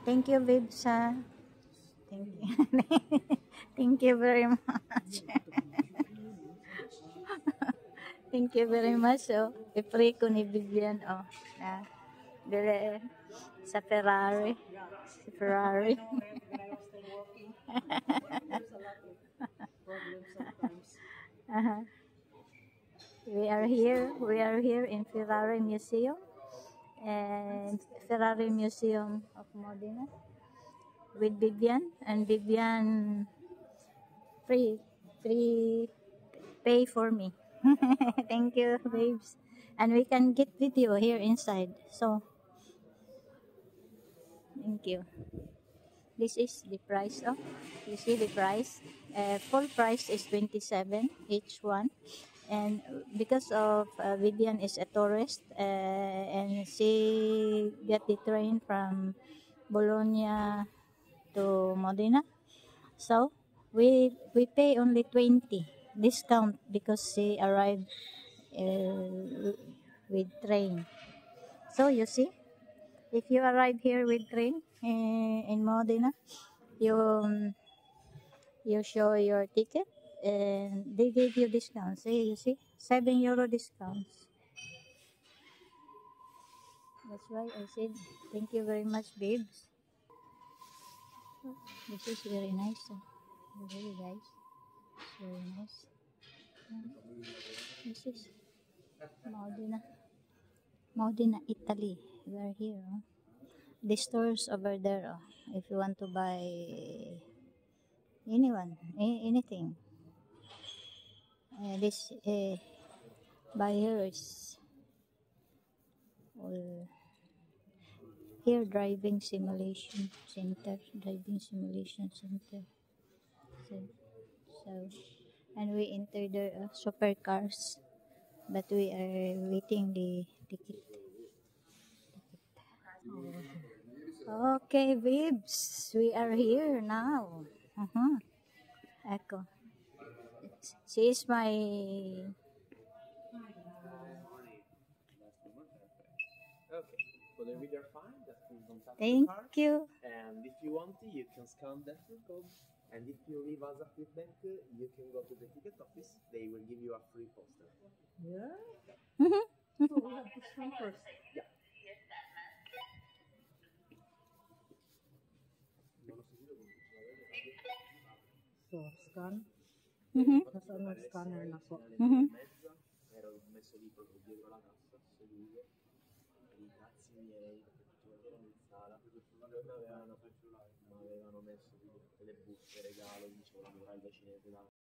Thank you, babes, ha? Thank you. Thank you very much. Thank you very much. Oh, i-pray ko ni Vivian. Oh, na. Dili sa Ferrari. Si Ferrari. Uh-huh. We are here in Ferrari Museum and Ferrari Museum of Modena with Vivian, and Vivian free free pay for me. Thank you, babes. And we can get video here inside. So thank you. This is the price. Oh, you see the price. Full price is 27 each one, and because of Vivian is a tourist, and she get the train from Bologna to Modena, so we pay only 20 discount because she arrived with train. So you see, if you arrive here with train in Modena, you you show your ticket and they give you discounts. See, you see, €7 discounts. That's why I said thank you very much, babes. Oh, this is very nice. Very nice. Very nice. This is Modena. Modena, Italy. We are here. Oh. The stores over there. Oh, if you want to buy anything. This by here is all here driving simulation center. Driving simulation center. So, so and we enter the supercars, but we are waiting the ticket. Okay, babes, we are here now. Echo. She is my. Okay, for the reader fine, just please don't touch Thank the card. you. And if you want to, you can scan that code. And if you leave us a feedback, you can go to the ticket office. They will give you a free poster. Yeah? Mhm. So we have to scan first. Yeah. So, scan. Mhm. Nasaan ang scanner na po? Mhm. Ero messo lì proprio dietro la cassa, seduto. I cazzi miei, perché facevo in sala. Non avevano messo delle buste regalo, dicevo lavorare da cinese da